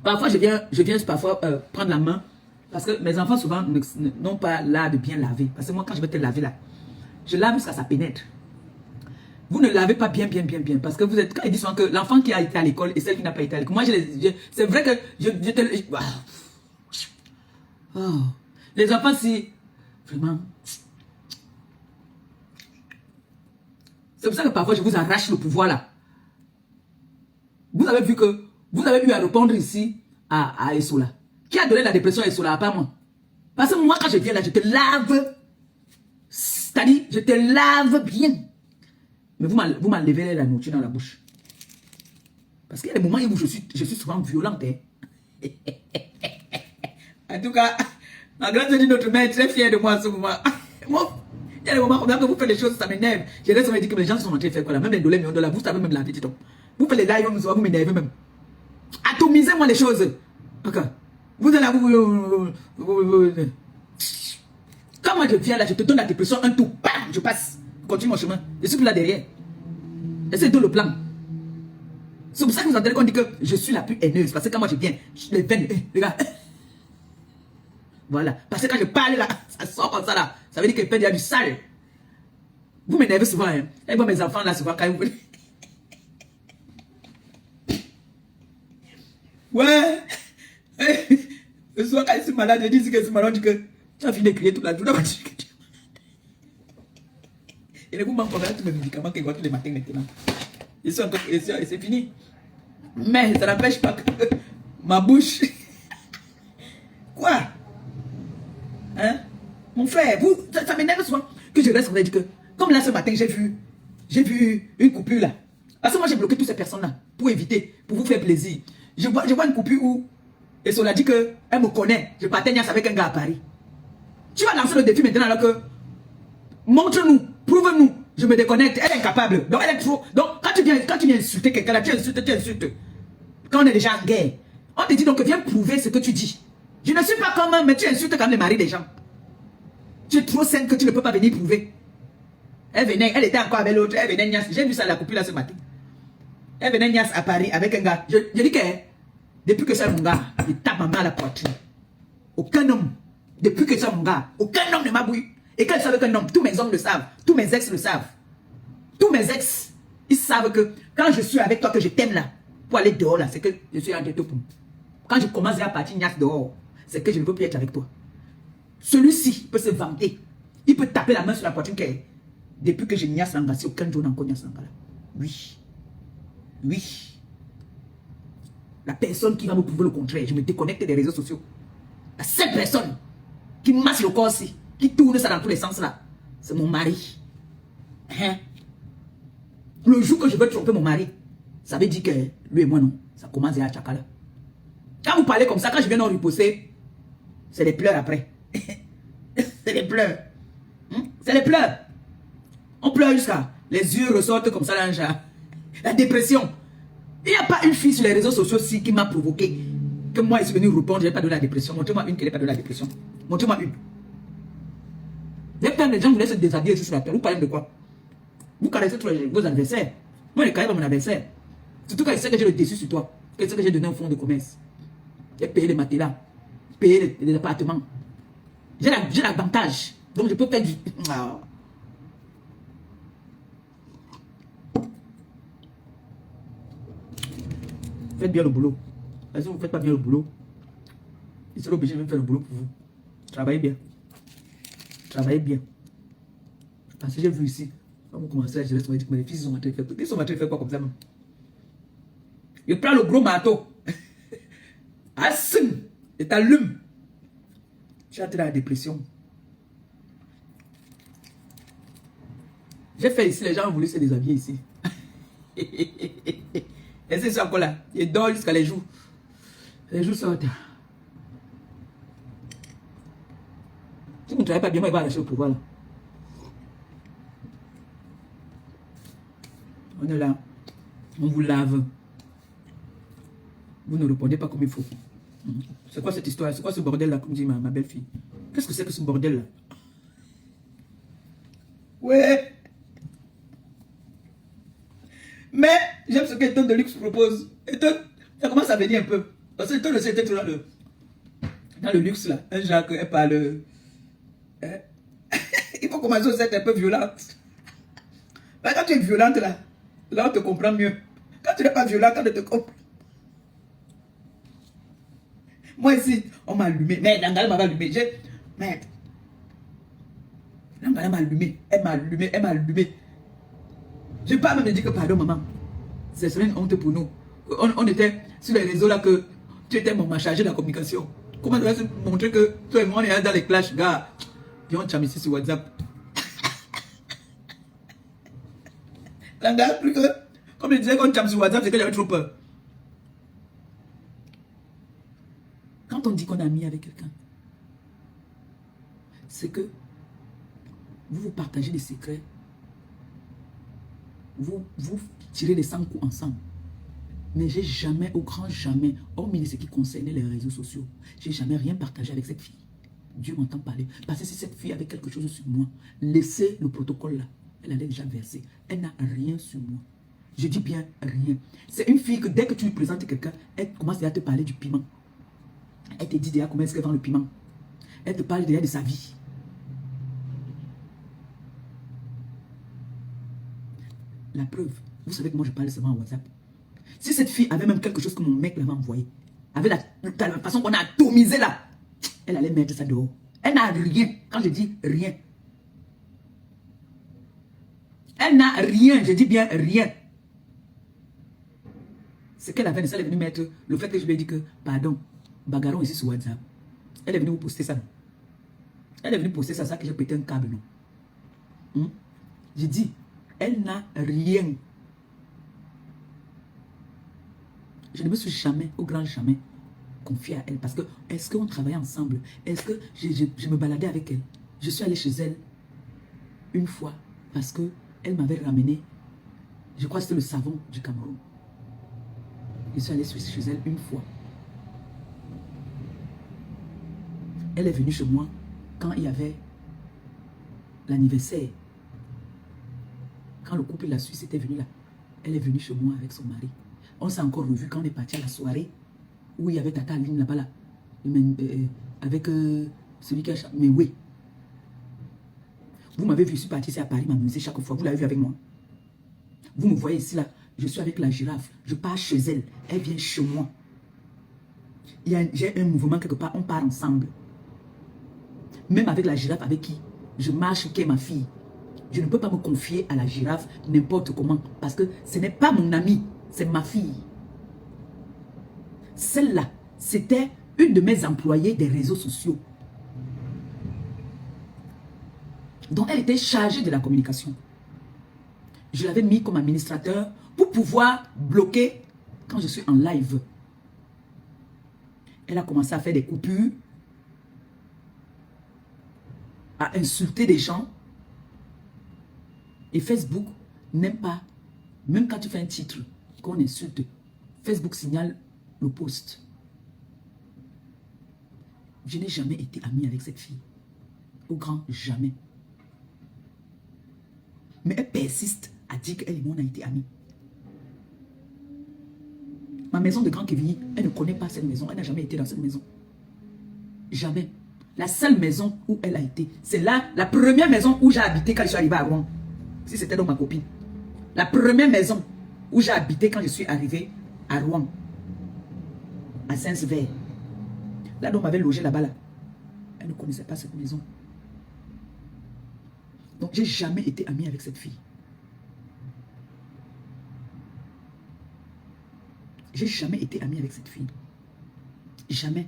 Parfois, je viens parfois prendre la main. Parce que mes enfants, souvent, n'ont pas l'art de bien laver. Parce que moi, quand je vais te laver là, je lave jusqu'à ça pénètre. Vous ne lavez pas bien. Parce que vous êtes... Quand ils disent souvent que l'enfant qui a été à l'école et celle qui n'a pas été à l'école. Moi, c'est vrai que je te... Oh. Les enfants, si... Vraiment... C'est pour ça que parfois, je vous arrache le pouvoir là. Vous avez vu que... Vous avez eu à répondre ici à Essola. Qui a donné la dépression à Essola, pas moi. Parce que moi, quand je viens là, je te lave. C'est-à-dire, je te lave bien. Mais vous m'enlevez la nourriture dans la bouche. Parce qu'il y a des moments où je suis souvent violente. Hein. En tout cas, ma grande dit notre mère est très fière de moi à ce moment. Moi, il y a des moments comme vous faites des choses, ça m'énerve. Je laisse me dire que les gens sont en train de faire quoi là. Même les dolés, de la vous savez même la petite. Vous faites les lives, vous m'énervez même. Atomisez-moi les choses. Ok. Vous allez quand moi je viens là, je te donne la dépression, un tour, bam, je passe. Je continue mon chemin. Je suis plus là derrière. Et c'est tout le plan. C'est pour ça que vous entendez qu'on dit que je suis la plus haineuse. Parce que quand moi je viens, les veines, regarde. Voilà. Parce que quand je parle là, ça sort comme ça là. Ça veut dire qu'il y a du sale. Vous m'énervez souvent. Hein. Et moi, mes enfants là, souvent, quand vous... Ouais. Le soir, quand je suis malade, je dis que je suis malade, je dis que tu as fini de crier toute la journée. Et vous m'envoyez tous mes médicaments que je vois tous les matins maintenant. Ils sont encore, et c'est fini. Mais ça n'empêche pas que ma bouche... Quoi? Hein? Mon frère, vous, ça m'énerve souvent que je reste, on va dire que... Comme là, ce matin, j'ai vu une coupure là. Parce que moi, j'ai bloqué toutes ces personnes-là pour éviter, pour vous faire plaisir. Je vois une coupure où... Et cela dit qu'elle me connaît. Je partais avec un gars à Paris. Tu vas lancer le défi maintenant alors que... Montre-nous, prouve-nous. Je me déconnecte. Elle est incapable. Donc elle est trop... Donc quand tu viens insulter quelqu'un là, tu insultes. Quand on est déjà en guerre. On te dit donc viens prouver ce que tu dis. Je ne suis pas comme un, mais tu insultes quand même les maris des gens. Tu es trop saine que tu ne peux pas venir prouver. Elle était encore avec l'autre. Elle venait Nias. J'ai vu ça à la copine là ce matin. Elle venait Nias à Paris avec un gars. Je dis que... Depuis que c'est mon gars, il tape ma main à la poitrine. Aucun homme, depuis que c'est mon gars, aucun homme ne m'a bouillé. Et quand ils savent qu'un homme, tous mes hommes le savent, tous mes ex le savent. Tous mes ex, ils savent que quand je suis avec toi, que je t'aime là, pour aller dehors là, c'est que je suis en ghetto pour. Quand je commence à partir Nias dehors, c'est que je ne peux plus être avec toi. Celui-ci peut se vanter. Il peut taper la main sur la poitrine. Depuis que je Nias l'engassé, aucun jour n'a encore Nias l'engassé. Oui. Oui. La personne qui va me prouver le contraire, je me déconnecte des réseaux sociaux. La seule personne qui masse le corps aussi, qui tourne ça dans tous les sens là, c'est mon mari. Hein? Le jour que je veux tromper mon mari, ça veut dire que lui et moi non, ça commence à tchakala. Quand vous parlez comme ça, quand je viens d'en reposer, c'est les pleurs après. C'est les pleurs. C'est les pleurs. On pleure jusqu'à les yeux ressortent comme ça là, la dépression. Il n'y a pas une fille sur les réseaux sociaux aussi qui m'a provoqué. Que moi, je suis venu répondre, je n'ai pas donné la dépression. Montrez-moi une qui n'a pas donné la dépression. Montrez-moi une. Il y a plein de gens qui voulaient se déshabiller sur la terre. Vous parlez de quoi? Vous caressez tous vos adversaires. Moi, je ne caresse pas mon adversaire. Surtout quand il sait que j'ai le dessus sur toi. Qu'il sait que j'ai donné un fonds de commerce. J'ai payé les matelas. Payé les appartements. J'ai l'avantage. Donc, je peux faire du... Faites bien le boulot. Si vous ne faites pas bien le boulot, ils seront obligés de faire le boulot pour vous. Travaillez bien. Travaillez bien. Parce que j'ai vu ici, quand vous commencez à gérer, je me dis que mes fils sont en train de faire. Ils sont en train de faire quoi comme ça même? Il prend le gros marteau. Assin. Et t'allume. Tu es entré dans la dépression. J'ai fait ici, les gens ont voulu se déshabiller ici. Et c'est ça encore là. Il dort jusqu'à les jours. Les jours sortent. Si vous ne travaillez pas bien, moi, il va lâcher le pouvoir là. On est là. On vous lave. Vous ne répondez pas comme il faut. C'est quoi cette histoire? C'est quoi ce bordel là, comme dit ma belle-fille? Qu'est-ce que c'est que ce bordel là? Ouais. Mais j'aime ce qu'Eton de Luxe propose. Eton, ça commence à venir un peu. Parce que toi, le c'était dans le luxe, là. Un genre qu'elle parle... Hein? Il faut commencer à être un peu violente. Mais quand tu es violente, là on te comprend mieux. Quand tu n'es pas violente, on ne te comprend. Moi ici, on m'a allumé. Mais Dangala m'a allumé. Merde. Dangala m'a allumé. Elle m'a allumé. Elle m'a allumé. Je ne vais pas même dire que pardon, maman. Ce serait une honte pour nous. On était sur les réseaux là que tu étais mon chargé de la communication. Comment tu vas se montrer que toi et moi on est dans les clashs, gars? Puis on chame ici sur WhatsApp. Dangala, plus que. Comme je disais qu'on chame sur WhatsApp, c'est que j'avais trop peur. Quand on dit qu'on est ami avec quelqu'un, c'est que vous partagez des secrets, vous tirez les 100 coups ensemble. Mais j'ai jamais, au grand jamais, hormis de ce qui concernait les réseaux sociaux, j'ai jamais rien partagé avec cette fille. Dieu m'entend parler. Parce que si cette fille avait quelque chose sur moi, laissez le protocole là. Elle allait déjà verser. Elle n'a rien sur moi. Je dis bien rien. C'est une fille que dès que tu lui présentes quelqu'un, elle commence déjà à te parler du piment. Elle te dit déjà comment est-ce qu'elle vend le piment. Elle te parle déjà de sa vie. La preuve, vous savez que moi je parle seulement en WhatsApp. Si cette fille avait même quelque chose que mon mec l'avait envoyé, avec la façon qu'on a atomisé là, elle allait mettre ça dehors. Elle n'a rien. Quand je dis rien. Elle n'a rien. Je dis bien rien. Ce qu'elle avait, elle est venue mettre le fait que je lui ai dit que, pardon, bagarrons ici sur WhatsApp. Elle est venue vous poster ça. Elle est venue poster ça, ça que j'ai pété un câble, non. J'ai dit, elle n'a rien. Je ne me suis jamais, au grand jamais, confiée à elle. Parce que, est-ce qu'on travaillait ensemble? Est-ce que je me baladais avec elle? Je suis allée chez elle une fois parce qu'elle m'avait ramené, je crois que c'était le savon du Cameroun. Je suis allée chez elle une fois. Elle est venue chez moi quand il y avait l'anniversaire. Quand le couple de la Suisse était venu là, elle est venue chez moi avec son mari. On s'est encore revu quand on est parti à la soirée où il y avait Tata Aline là-bas là. Avec celui qui a... Mais oui. Vous m'avez vu, je suis parti ici à Paris m'amuser chaque fois. Vous l'avez vu avec moi. Vous me voyez ici là. Je suis avec la girafe. Je pars chez elle. Elle vient chez moi. J'ai un mouvement quelque part. On part ensemble. Même avec la girafe avec qui je marche, qui est ma fille. Je ne peux pas me confier à la girafe n'importe comment. Parce que ce n'est pas mon amie. C'est ma fille. Celle-là, c'était une de mes employées des réseaux sociaux. Donc, elle était chargée de la communication. Je l'avais mis comme administrateur pour pouvoir bloquer quand je suis en live. Elle a commencé à faire des coupures, à insulter des gens. Et Facebook n'aime pas, même quand tu fais un titre, qu'on insulte, Facebook signale le post. Je n'ai jamais été amie avec cette fille. Au grand jamais. Mais elle persiste à dire qu'elle et moi on a été amis. Ma maison de Grand Quevilly, elle ne connaît pas cette maison. Elle n'a jamais été dans cette maison. Jamais. La seule maison où elle a été, c'est là, la première maison où j'ai habité quand je suis arrivé à Rouen. Si c'était donc ma copine. La première maison où j'ai habité quand je suis arrivé à Rouen. À Saint-Sever. Là dont on m'avait logé là-bas là. Elle ne connaissait pas cette maison. Donc j'ai jamais été amie avec cette fille. J'ai jamais été amie avec cette fille. Jamais.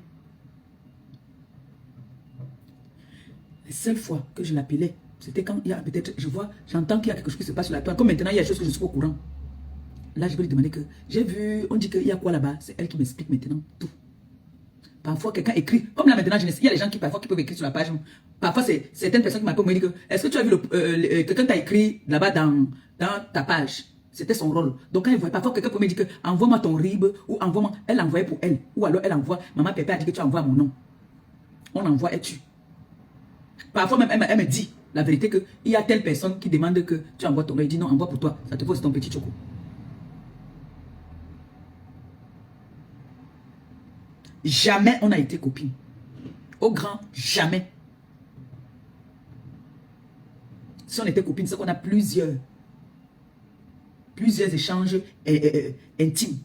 La seule fois que je l'appelais, c'était quand il y a peut-être, j'entends qu'il y a quelque chose qui se passe sur la toile. Comme maintenant, il y a des choses que je suis au courant. Là, je vais lui demander que, j'ai vu, on dit qu'il y a quoi là-bas. C'est elle qui m'explique maintenant tout. Parfois, quelqu'un écrit, comme là maintenant, il y a des gens qui parfois qui peuvent écrire sur la page. Parfois, c'est certaines personnes qui m'appellent me disent que, est-ce que tu as vu, quelqu'un t'a écrit là-bas dans ta page. C'était son rôle. Donc, quand elle voit, parfois, quelqu'un peut me dire que, envoie-moi ton RIB, ou envoie-moi, elle envoyait pour elle. Ou alors, elle envoie, maman Pépé a dit que tu envoies mon nom. On envoie et tu. Parfois même, elle me dit la vérité qu'il y a telle personne qui demande que tu envoies ton nom. Elle dit non, envoie pour toi. Ça te pose ton petit choco. jamais on a été copines. Au grand, jamais. Si on était copines, c'est qu'on a plusieurs échanges intimes.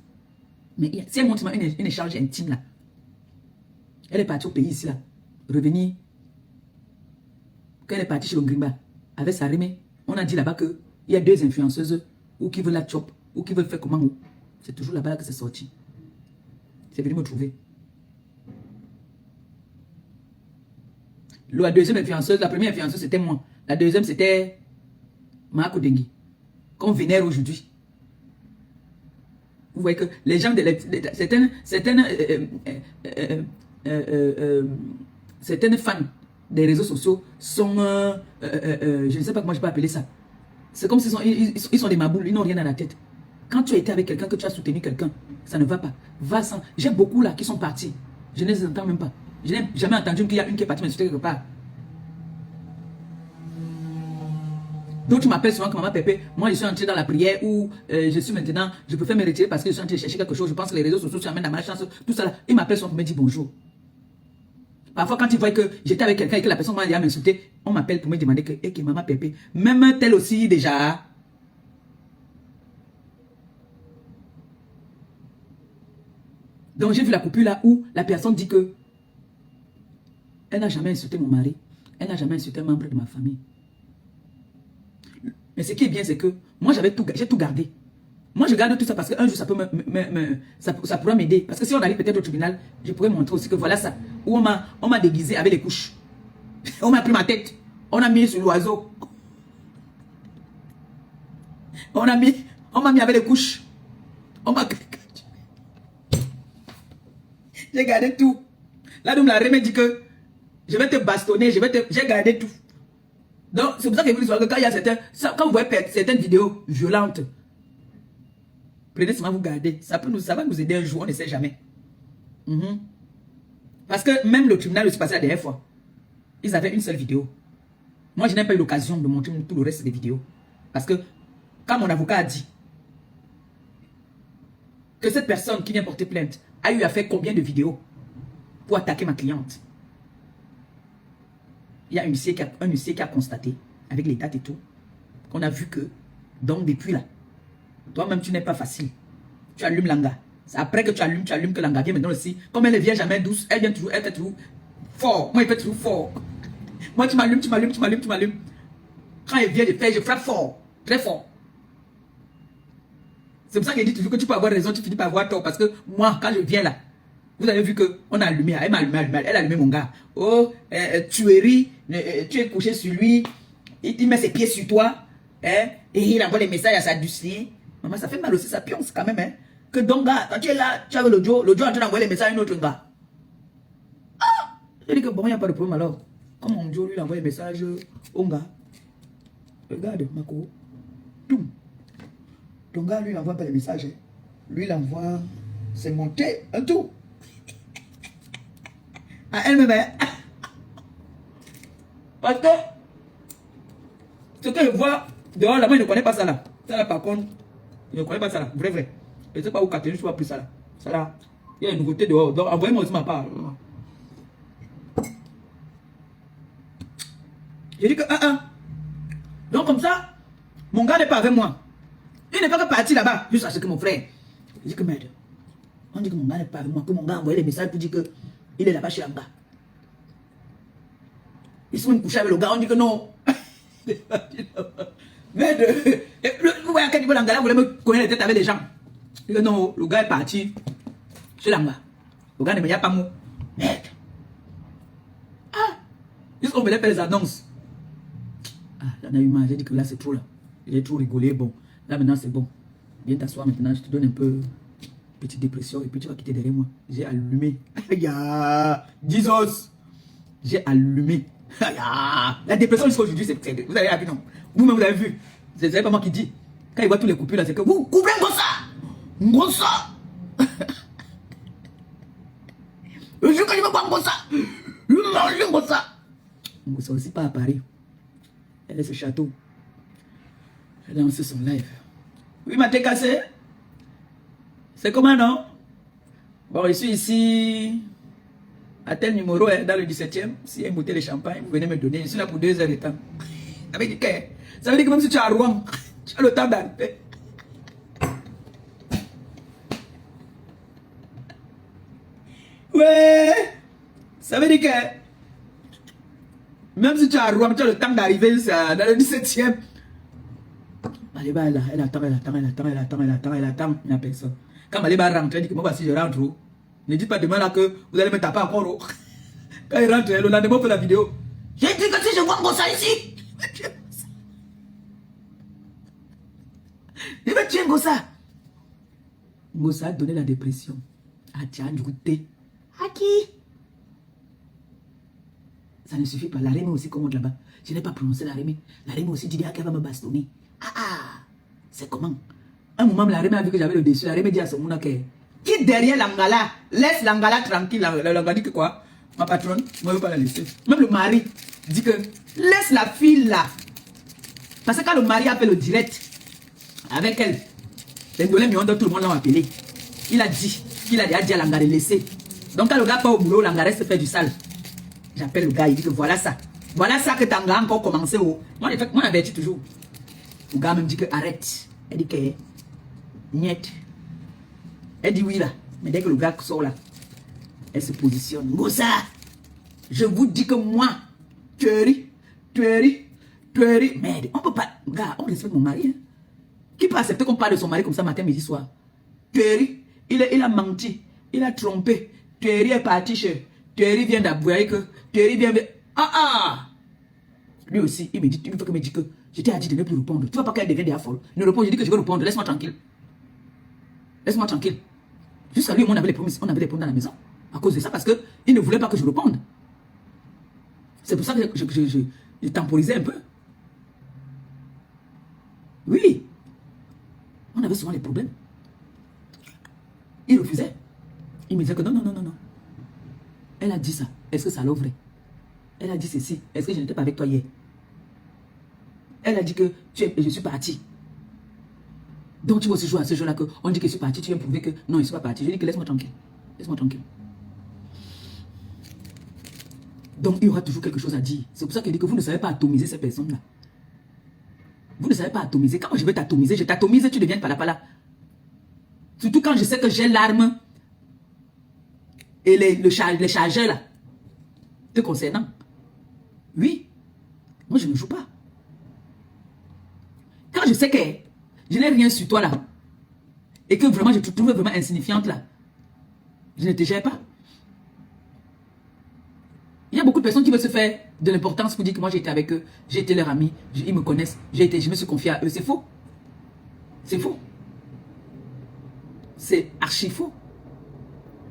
Mais si elle montre une échange intime là, elle est partie au pays ici là, revenir. Quand elle est partie chez Ongrimba, avec sa rime, on a dit là-bas qu'il y a 2 influenceuses, ou qui veulent la chop, ou qui veulent faire comment. C'est toujours là-bas que c'est sorti. C'est venu me trouver. La deuxième influenceuse, la première influenceuse c'était moi. La deuxième c'était Marco Dengue. Qu'on vénère aujourd'hui. Vous voyez que les gens, certaines fans des réseaux sociaux sont, je ne sais pas comment je peux appeler ça. C'est comme s'ils ils sont des maboules, ils n'ont rien à la tête. Quand tu as été avec quelqu'un, que tu as soutenu quelqu'un, ça ne va pas. Va sans. J'ai beaucoup là qui sont partis. Je ne les entends même pas. Je n'ai jamais entendu qu'il y a une qui est partie m'insulter quelque part. D'autres m'appellent souvent que maman Pépé, moi je suis entré dans la prière où je suis maintenant, je préfère me retirer parce que je suis en train de chercher quelque chose. Je pense que les réseaux sociaux amènent à ma chance, tout ça là. Ils m'appellent souvent pour me dire bonjour. Parfois quand ils voient que j'étais avec quelqu'un et que la personne m'a m'insulter, on m'appelle pour me demander que, hey, maman Pépé, même telle aussi déjà. Donc j'ai vu la coupure là où la personne dit que elle n'a jamais insulté mon mari, elle n'a jamais insulté un membre de ma famille. Mais ce qui est bien, c'est que moi, j'ai tout gardé. Moi, je garde tout ça parce qu'un jour, ça peut ça pourra m'aider. Parce que si on arrive peut-être au tribunal, je pourrais montrer aussi que voilà ça. Où on m'a déguisé avec les couches. On m'a pris ma tête. On a mis sur l'oiseau. On m'a mis avec les couches. J'ai gardé tout. Là, donc, la remède dit que je vais te bastonner, j'ai gardé tout. Donc, c'est pour ça que vous dites que quand il y a quand vous voyez certaines vidéos violentes, prenez seulement vous garder. Ça va nous aider un jour, on ne sait jamais. Parce que même le tribunal où c'est passé la dernière fois, ils avaient une seule vidéo. Moi, je n'ai pas eu l'occasion de montrer tout le reste des vidéos. Parce que, quand mon avocat a dit que cette personne qui vient porter plainte a eu à faire combien de vidéos pour attaquer ma cliente, il y a un huissier qui a constaté, avec les dates et tout, qu'on a vu que, donc depuis là, toi-même tu n'es pas facile. Tu allumes l'anga. C'est après que tu allumes que l'anga vient maintenant aussi. Comme elle ne vient jamais douce, elle fait toujours fort. Moi, il fait toujours fort. Moi, tu m'allumes. Quand elle vient, je frappe fort, très fort. C'est pour ça qu'il dit toujours que tu peux avoir raison, tu finis par avoir tort. Parce que moi, quand je viens là, vous avez vu qu'on a allumé, elle m'a allumé, elle a allumé mon gars. Oh, tuerie, tu es couché sur lui, il met ses pieds sur toi, et il envoie les messages à sa doucier. Maman, ça fait mal aussi, ça pionce quand même. Hein. Que donc, gars, quand tu es là, tu as l'audio est en train d'envoyer les messages à un autre gars. Ah! Je dis que bon, il n'y a pas de problème alors. Comme mon Joe, lui, il envoie les messages au gars. Regarde, Mako. Tout. Ton gars, lui, il n'envoie pas les messages. Hein. Lui, il envoie, c'est monté, un tout. À elle-même, hein. Parce que ce que je vois dehors là-bas, je ne connais pas ça là. Ça là, par contre, je ne connais pas ça là. Vrai. Je ne sais pas où Catherine, je ne vois plus ça là. Ça là, il y a une nouveauté dehors. Donc, envoyez-moi aussi ma part. Je dis que, donc, comme ça, mon gars n'est pas avec moi. Il n'est pas que parti là-bas, juste à ce que mon frère. Je dis que, merde. On dit que mon gars n'est pas avec moi, que mon gars a envoyé des messages pour dire que il est là-bas chez Anga. Ils sont même couchés avec le gars, on dit que non. Merde. Vous voyez à quel niveau l'Anga là voulait me connaître la tête avec les gens. Il dit que non, le gars est parti chez l'Anga. Le gars ne me dit pas moi. Merde. Juste qu'on voulait faire les annonces. J'en ai eu marre, j'ai dit que là c'est trop là. J'ai trop rigolé, bon. Là maintenant c'est bon. Viens t'asseoir maintenant, je te donne un peu petite dépression et puis tu vas quitter derrière moi. J'ai allumé. Jesus. J'ai allumé. La dépression jusqu'à aujourd'hui, c'est... Vous avez vu, non? Vous-même, vous avez vu. C'est pas moi qui dis. Quand il voit tous les coupures là, c'est que vous couvrez Ngossa. Le jour que je vais boire Ngossa, je vais manger Ngossa. Ngossa aussi pas à Paris. Elle est ce château. Elle a lancé son live. Oui, ma tête cassée. C'est comment, non? Bon, je suis ici à tel numéro, hein, dans le 17e. Si il y a une bouteille de champagne, vous venez me donner. Je suis là pour 2 heures de temps. Ça veut dire que même si tu es à Rouen, tu as le temps d'arriver. Ouais, ça veut dire que même si tu es à Rouen, tu as le temps d'arriver dans le 17e. Maléba là, elle attend. Il n'y a personne. Quand Maléba rentre, elle dit que moi, si je rentre, ne dites pas demain là que vous allez me taper encore. Quand il rentre, le lendemain, on fait la vidéo. J'ai dit que si je vois Ngossa ici, je vais tuer Ngossa. Ngossa a donné la dépression à Tian Djouté. À qui? Ça ne suffit pas. La Rémi aussi commande là-bas. Je n'ai pas prononcé la Rémi. La Rémi aussi dit qu'elle va me bastonner. C'est comment? Un moment, la Rémi a vu que j'avais le dessus. La Rémi dit à ce moment que qui derrière l'Angala, laisse l'Angala tranquille. L'Angala dit que quoi? Ma patronne, moi je ne veux pas la laisser. Même le mari dit que laisse la fille là. Parce que quand le mari appelle au direct avec elle, les Ndolé Miondo, tout le monde l'a appelé. Il a dit qu'il a déjà dit à l'Angara de laisser. Donc quand le gars part au boulot, l'Angara se fait du sale. J'appelle le gars, il dit que voilà ça. Voilà ça que Tanga a encore commencé. Moi, on avertit toujours. Le gars même dit que arrête. Elle dit que niet. Elle dit oui là. Mais dès que le gars sort là, elle se positionne. Ngossa, je vous dis que moi, tuerie. Merde, on peut pas. Gars, on respecte mon mari. Hein. Qui peut accepter qu'on parle de son mari comme ça matin, midi, soir? Tuerie, il a menti. Il a trompé. Tuerie est parti chez. Tuerie vient d'avouer que. Tuerie vient. Lui aussi, il me dit, il me dit que je t'ai dit de ne plus répondre. Tu vois pas qu'elle devient déjà folle. Ne réponds, je dis que je vais répondre. Laisse-moi tranquille. Laisse-moi tranquille. Jusqu'à lui, on avait les problèmes dans la maison. À cause de ça, parce qu'il ne voulait pas que je réponde. C'est pour ça que je temporisais un peu. Oui. On avait souvent les problèmes. Il refusait. Il me disait que non. Elle a dit ça. Est-ce que ça l'ouvre? Elle a dit ceci. Est-ce que je n'étais pas avec toi hier? Elle a dit que je suis parti. Donc tu vas aussi jouer à ce jeu-là que on dit que je suis parti, tu viens prouver que non, je ne suis pas parti. Je dis que laisse-moi tranquille. Laisse-moi tranquille. Donc il y aura toujours quelque chose à dire. C'est pour ça qu'elle dit que vous ne savez pas atomiser ces personnes-là. Vous ne savez pas atomiser. Quand je vais t'atomiser, je t'atomise et tu deviens pala. Surtout quand je sais que j'ai l'arme et les chargeurs là. Te concernant. Oui. Moi je ne joue pas. Quand je sais que je n'ai rien sur toi là, et que vraiment je te trouve vraiment insignifiante là, je ne te gère pas. Il y a beaucoup de personnes qui veulent se faire de l'importance pour dire que moi j'ai été avec eux, j'ai été leur ami, ils me connaissent, je me suis confié à eux. C'est faux. C'est faux. C'est archi faux.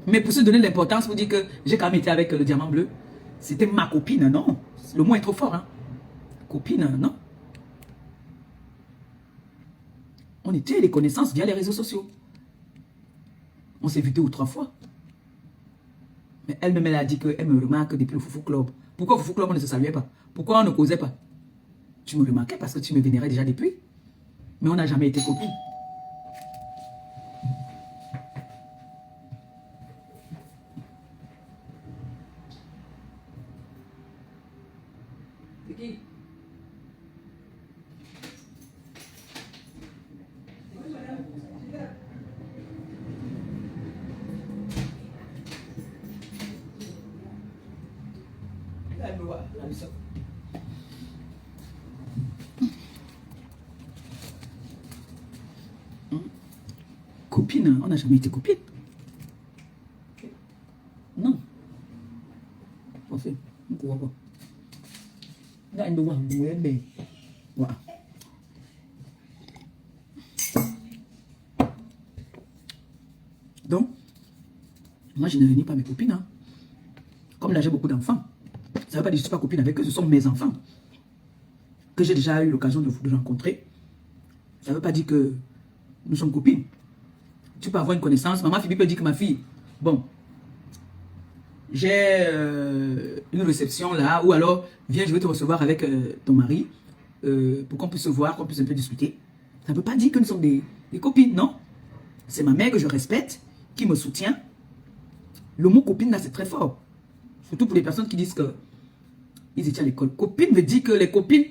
Mais pour se donner l'importance pour dire que j'ai quand même été avec le diamant bleu, c'était ma copine, non. Le mot est trop fort, hein. Copine, non. On était les connaissances via les réseaux sociaux. On s'est vu 2 ou 3 fois. Mais elle-même, elle a dit qu'elle me remarque depuis le Foufou Club. Pourquoi au Foufou Club, on ne se saluait pas? Pourquoi on ne causait pas? Tu me remarquais parce que tu me vénérais déjà depuis. Mais on n'a jamais été copines. C'est qui? Copine, on n'a jamais été copine. Non. On fait. On voit pas. Donc, moi je ne réunis pas mes copines. Hein. Comme là j'ai beaucoup d'enfants. Ça ne veut pas dire que je ne suis pas copine avec eux, ce sont mes enfants. Que j'ai déjà eu l'occasion de rencontrer. Ça ne veut pas dire que nous sommes copines. Tu peux avoir une connaissance. Maman Philippe peut dire que ma fille, bon, j'ai une réception là, ou alors, viens, je vais te recevoir avec ton mari, pour qu'on puisse se voir, qu'on puisse un peu discuter. Ça ne veut pas dire que nous sommes des copines, non. C'est ma mère que je respecte, qui me soutient. Le mot copine, là, c'est très fort. Surtout pour les personnes qui disent que ils étaient à l'école. Copine veut dire que les copines,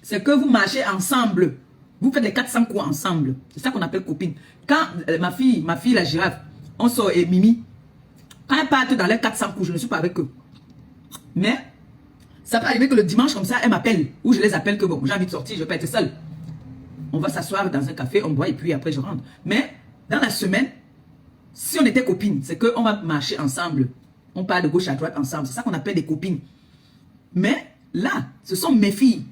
c'est que vous marchez ensemble. Vous faites les 400 coups ensemble. C'est ça qu'on appelle copine. Quand ma fille, la girafe, on sort et Mimi, quand elles partent dans les 400 coups, je ne suis pas avec eux. Mais, ça peut arriver que le dimanche, comme ça, elles m'appellent. Ou je les appelle que bon, j'ai envie de sortir, je ne vais pas être seule. On va s'asseoir dans un café, on boit et puis après je rentre. Mais, dans la semaine, si on était copines, c'est qu'on va marcher ensemble. On part de gauche à droite ensemble. C'est ça qu'on appelle des copines. Mais, là, ce sont mes filles.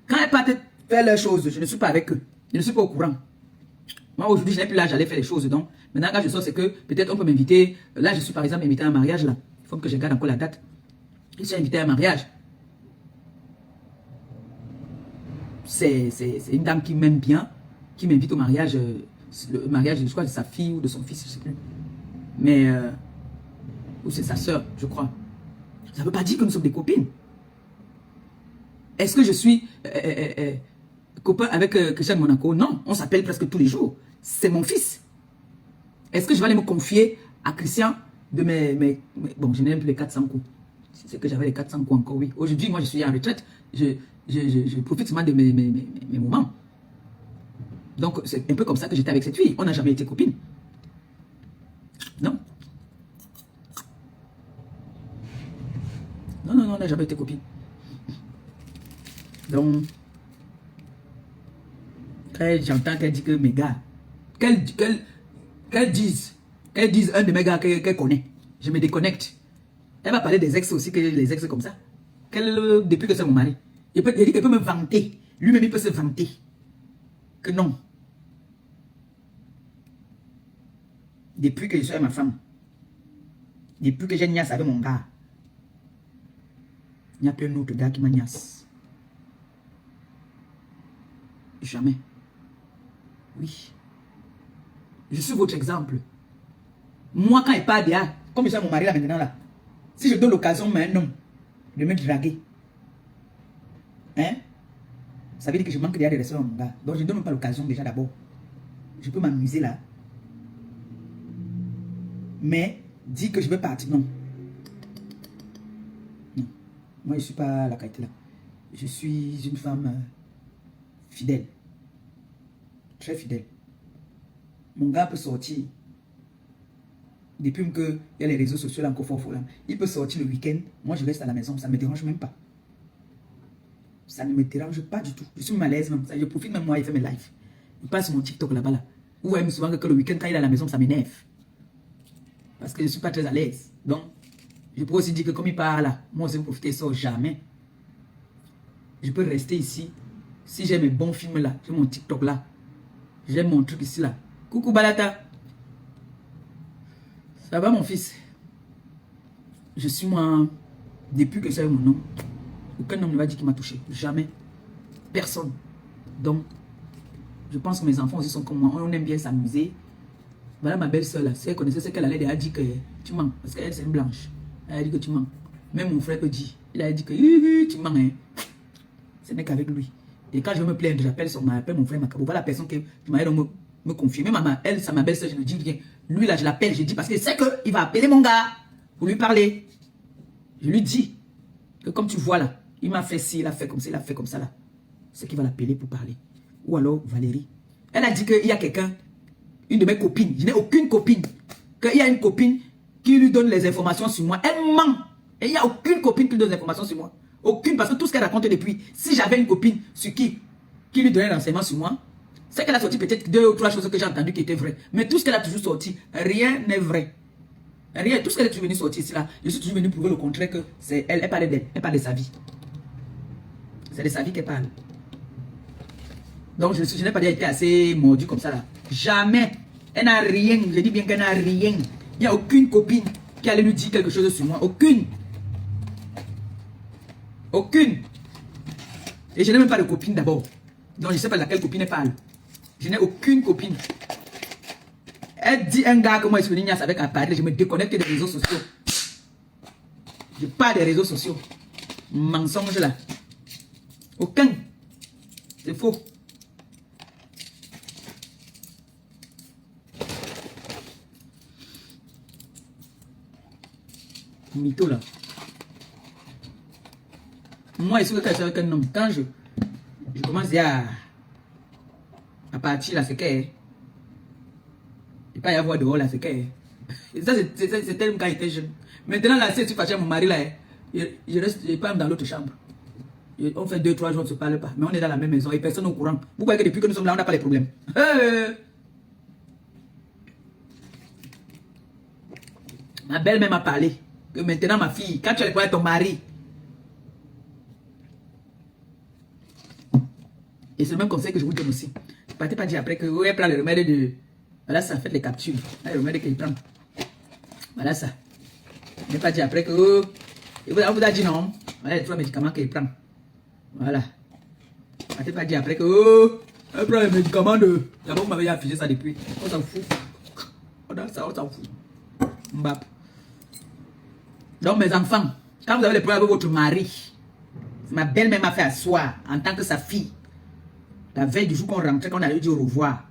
Quand elles partent faire leurs choses, je ne suis pas avec eux. Je ne suis pas au courant. Moi, aujourd'hui, je n'ai plus l'âge d'aller faire les choses. Donc, maintenant, quand je sors, c'est que peut-être on peut m'inviter. Là, je suis par exemple invité à un mariage. Là. Il faut que je garde encore la date. Je suis invité à un mariage. C'est une dame qui m'aime bien, qui m'invite au mariage. Le mariage, je crois, de sa fille ou de son fils, je ne sais plus. Mais, ou c'est sa soeur, je crois. Ça ne veut pas dire que nous sommes des copines. Est-ce que je suis copain avec Christian Monaco? Non, on s'appelle presque tous les jours. C'est mon fils. Est-ce que je vais aller me confier à Christian de mes bon, je n'ai même plus les 400 coups. C'est que j'avais les 400 coups encore, oui. Aujourd'hui, moi, je suis en retraite. Je profite seulement de mes moments. Donc, c'est un peu comme ça que j'étais avec cette fille. On n'a jamais été copines. Non. Non, on n'a jamais été copines. Donc, quand j'entends qu'elle dit que mes gars, qu'elle dise un de mes gars qu'elle connaît, je me déconnecte. Elle va parler des ex aussi, que les ex comme ça. Depuis que c'est mon mari. Il dit qu'elle peut me vanter. Lui-même, il peut se vanter. Que non. Depuis que je suis avec ma femme, depuis que j'ai niasse avec mon gars, il n'y a plus un autre gars qui m'a niasse. Jamais. Oui. Je suis votre exemple. Moi, quand il parle de comme je suis à mon mari là maintenant là, si je donne l'occasion à un homme de me draguer, hein, ça veut dire que je manque déjà de respect à mon gars. Donc je ne donne même pas l'occasion déjà d'abord. Je peux m'amuser là. Mais dire que je veux partir, non. Non. Moi, je ne suis pas la qualité là. Je suis une femme fidèle. Très fidèle. Mon gars peut sortir. Depuis qu'il y a les réseaux sociaux là encore fort là. Il peut sortir le week-end. Moi, je reste à la maison. Ça ne me dérange même pas. Ça ne me dérange pas du tout. Je suis mal à l'aise même. Je profite même moi et fais mes lives. Je passe mon TikTok là-bas là. Vous voyez souvent que le week-end, quand il est à la maison, ça m'énerve. Parce que je ne suis pas très à l'aise. Donc, je peux aussi dire que comme il parle là, moi, je vais profiter de ça jamais. Je peux rester ici. Si j'ai mes bons films là, j'ai mon TikTok là. J'ai mon truc ici là. Coucou Balata. Ça va mon fils? Je suis moi, depuis que j'ai mon nom, aucun homme ne va dire qu'il m'a touché. Jamais. Personne. Donc, je pense que mes enfants aussi sont comme moi. On aime bien s'amuser. Voilà ma belle-sœur là. Si elle connaissait ce qu'elle allait dire, elle a dit que tu mens. Parce qu'elle c'est une blanche. Elle a dit que tu mens. Même mon frère peut dire. Il a dit que tu mens. Hein. Ce n'est qu'avec lui. Et quand je me plains, j'appelle mon frère Macabo. Voilà la personne qui m'a me confier. Même maman, elle, c'est ma belle-sœur, je ne dis rien. Lui là, je l'appelle, je dis parce que c'est qu'il va appeler mon gars pour lui parler. Je lui dis que comme tu vois là, il m'a fait ci, il a fait comme ça, il a fait comme ça là. C'est qu'il va l'appeler pour parler. Ou alors Valérie. Elle a dit qu'il y a quelqu'un, une de mes copines, je n'ai aucune copine, qu'il y a une copine qui lui donne les informations sur moi. Elle ment. Et il n'y a aucune copine qui lui donne des informations sur moi. Aucune, parce que tout ce qu'elle raconte depuis, si j'avais une copine sur qui lui donnait des renseignements sur moi, c'est qu'elle a sorti peut-être 2 ou 3 choses que j'ai entendues qui étaient vraies. Mais tout ce qu'elle a toujours sorti, rien n'est vrai. Rien, tout ce qu'elle est toujours venue sortir ici là, je suis toujours venu prouver le contraire que c'est elle parle d'elle, elle parle de sa vie. C'est de sa vie qu'elle parle. Donc je n'ai pas déjà été assez mordu comme ça là. Jamais. Elle n'a rien, je dis bien qu'elle n'a rien. Il n'y a aucune copine qui allait lui dire quelque chose sur moi. Aucune. Aucune. Et je n'ai même pas de copine d'abord. Donc je ne sais pas de laquelle copine elle parle. Je n'ai aucune copine. Elle dit un gars que moi je suis venu avec un parler, je me déconnecte des réseaux sociaux. Je parle des réseaux sociaux. Mensonge là. Aucun. C'est faux. mytho là. Moi, ici, quand je suis avec un homme, quand je commence à partir là, c'est que il peut y avoir dehors là, c'est que. Et ça, c'est tellement quand il était jeune. Maintenant, là, si tu fâches mon mari là, je reste, je pars dans l'autre chambre. On fait 2-3 jours, on ne se parle pas. Mais on est dans la même maison et personne n'est au courant. Vous voyez que depuis que nous sommes là, on n'a pas les problèmes. Ma belle-mère m'a parlé que maintenant, ma fille, quand tu as les problèmes avec ton mari, et c'est le même conseil que je vous donne aussi. Ne partez pas dire après que vous prend le remède de. Voilà ça, faites les captures. Là, le remède qu'il prend. Voilà ça. Ne pas dire après que. On vous a dit non. Voilà les 3 médicaments qu'il prend. Voilà. Ne partez pas dire après que. Elle prend les médicaments de. D'abord, vous m'avez affiché ça depuis. On s'en fout. On s'en fout. Mbap. Donc, mes enfants, quand vous avez les problèmes avec votre mari, ma belle-mère m'a fait asseoir en tant que sa fille. La veille du jour qu'on rentrait, qu'on allait dire au revoir,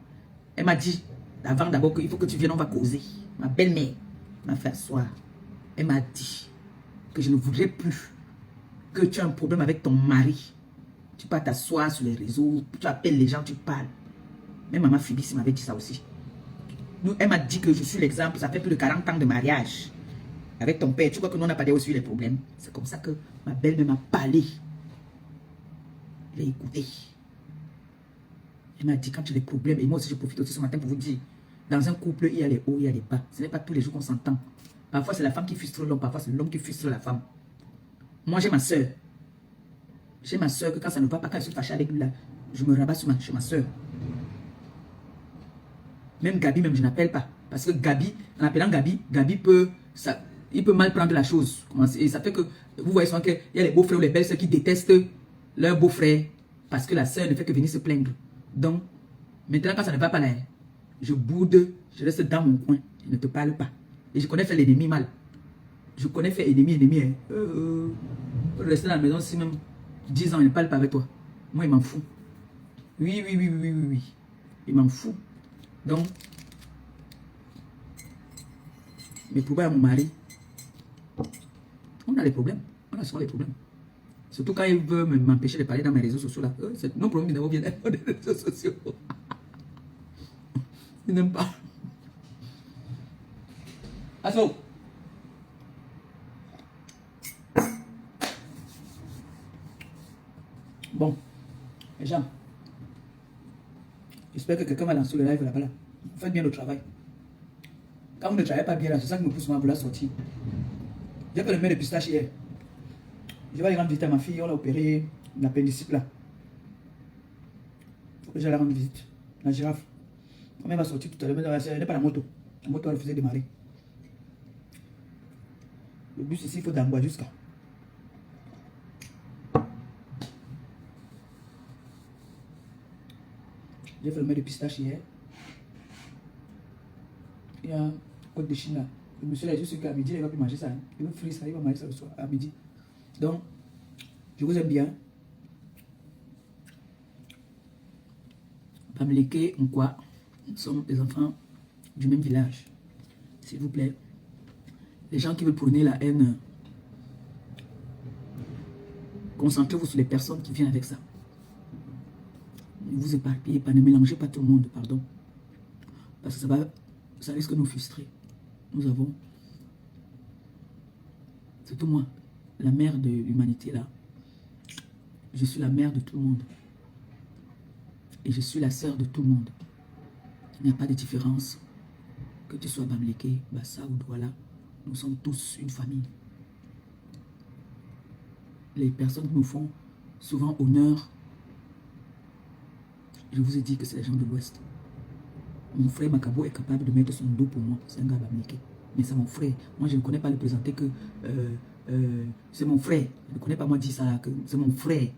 elle m'a dit, avant d'abord, qu'il faut que tu viennes, on va causer. Ma belle-mère m'a fait asseoir. Elle m'a dit que je ne voudrais plus que tu aies un problème avec ton mari. Tu peux t'asseoir sur les réseaux, tu appelles les gens, tu parles. Même maman Phyllis m'avait dit ça aussi. Nous, elle m'a dit que je suis l'exemple, ça fait plus de 40 ans de mariage avec ton père. Tu vois que nous, on n'a pas aussi les problèmes. C'est comme ça que ma belle-mère m'a parlé. J'ai écouté. Elle m'a dit quand tu as des problèmes, et moi aussi je profite aussi ce matin pour vous dire, dans un couple, il y a les hauts, il y a les bas. Ce n'est pas tous les jours qu'on s'entend. Parfois c'est la femme qui frustre l'homme, parfois c'est l'homme qui frustre la femme. Moi j'ai ma soeur. J'ai ma soeur que quand ça ne va pas, quand je suis fâchée avec lui là, je me rabats sur ma soeur. Même Gabi, même je n'appelle pas. Parce que Gabi, en appelant Gabi, il peut mal prendre la chose. Et ça fait que, vous voyez souvent qu'il y a les beaux-frères ou les belles-sœurs qui détestent leur beau-frère parce que la soeur ne fait que venir se plaindre. Donc, maintenant quand ça ne va pas là, je boude, je reste dans mon coin, je ne te parle pas. Et je connais faire l'ennemi mal. Je connais faire ennemi. Rester dans la maison si même 10 ans, il ne parle pas avec toi. Moi, il m'en fout. Oui. Il m'en fout. Donc, mes problèmes à mon mari, on a des problèmes. On a souvent des problèmes. Surtout quand il veut m'empêcher de parler dans mes réseaux sociaux là. Nos problèmes d'abord viennent des réseaux sociaux. Il n'aime pas. Asso. Bon, les gens, j'espère que quelqu'un va lancer le live là-bas. Vous faites bien le travail. Quand vous ne travaillez pas bien là, c'est ça qui me pousse à vouloir sortir. J'ai fait le mail de pistache hier. Je vais aller rendre visite à ma fille, on l'a opéré l'appendicite là. Il faut que j'aille rendre visite. La girafe. Quand elle va sortir tout à l'heure, elle n'est pas la moto. La moto, elle faisait démarrer. Le bus ici, il faut d'Ambois jusqu'à. J'ai fait le mail de pistache hier. Il y a un côte de Chine là. Le monsieur là, je suis qu'à midi, il va plus manger ça. Hein. Il veut frire ça, il va manger ça le soir, à midi. Donc, je vous aime bien. Pamléké, on quoi? Nous sommes des enfants du même village. S'il vous plaît. Les gens qui veulent prôner la haine, concentrez-vous sur les personnes qui viennent avec ça. Ne vous éparpillez pas, ne mélangez pas tout le monde, pardon. Parce que ça risque de nous frustrer. Nous avons, surtout moi, la mère de l'humanité là. Je suis la mère de tout le monde. Et je suis la sœur de tout le monde. Il n'y a pas de différence. Que tu sois Bamléké, Bassa ou Douala, nous sommes tous une famille. Les personnes qui nous font souvent honneur, je vous ai dit que c'est les gens de l'Ouest. Mon frère Makabo est capable de mettre son dos pour moi. C'est un gars Bamléké. Mais c'est mon frère. Moi, je ne connais pas le présenter que c'est mon frère. Je ne connais pas moi dire ça, que c'est mon frère.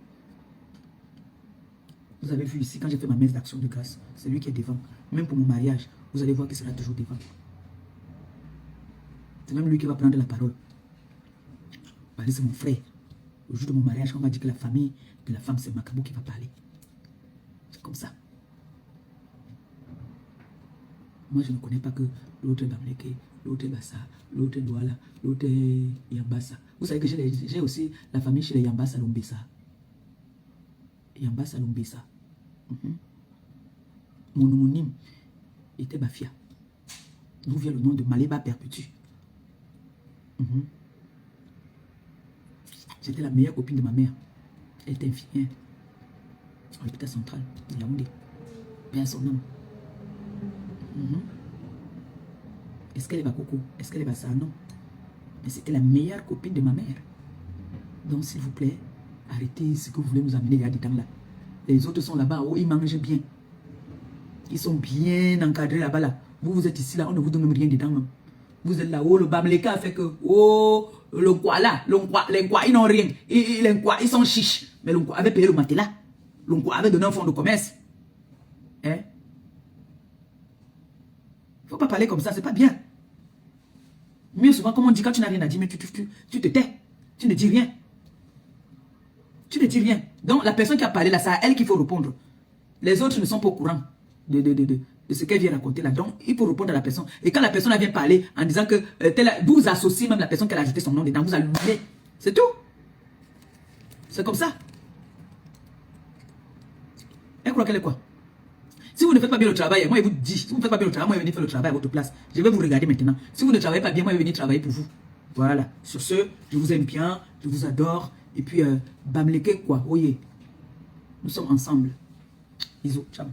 Vous avez vu ici, quand j'ai fait ma messe d'action de grâce, c'est lui qui est devant. Même pour mon mariage, vous allez voir qu'il sera toujours devant. C'est même lui qui va prendre la parole. C'est mon frère. Le jour de mon mariage, on m'a dit que la famille de la femme, c'est Makabo qui va parler. C'est comme ça. Moi, je ne connais pas que l'autre est Bamleke, l'autre est Bassa, l'autre est Douala, l'autre est Yambassa. Vous savez que j'ai aussi la famille chez les Yambassa Lumbessa. Yambassa Lumbessa. Mon homonyme était Bafia. D'où vient le nom de Maleba Perpétue. J'étais la meilleure copine de ma mère. Elle était infirmière à l'hôpital central de Yaoundé. Bien son nom. Est-ce qu'elle est Bakoko? Est-ce qu'elle est Bassa? Non. Mais c'était la meilleure copine de ma mère. Donc, s'il vous plaît, arrêtez ce que vous voulez nous amener là-dedans là. Les autres sont là-bas, oh, ils mangent bien. Ils sont bien encadrés là-bas là. Vous êtes ici là, on ne vous donne même rien dedans même. Vous êtes là, oh, le Bamleka fait que, oh, le quoi là, les quoi, ils n'ont rien. Les quoi, ils sont chiches. Mais le quoi avait payé le matelas. Le quoi avait donné un fonds de commerce. Hein? Faut pas parler comme ça, c'est pas bien. Mieux souvent, comme on dit, quand tu n'as rien à dire, mais tu te tais. Tu ne dis rien. Tu ne dis rien. Donc, la personne qui a parlé là, c'est à elle qu'il faut répondre. Les autres ne sont pas au courant de ce qu'elle vient raconter là. Donc, il faut répondre à la personne. Et quand la personne vient parler en disant que vous associez même la personne qui a ajouté son nom dedans, vous allumez. C'est tout. C'est comme ça. Elle croit qu'elle est quoi? Si vous ne faites pas bien le travail, moi je vous dis, si vous ne faites pas bien le travail, moi je vais venir faire le travail à votre place. Je vais vous regarder maintenant. Si vous ne travaillez pas bien, moi je vais venir travailler pour vous. Voilà. Sur ce, je vous aime bien, je vous adore. Et puis, Bamleke quoi, voyez. Nous sommes ensemble. Bisous, ciao.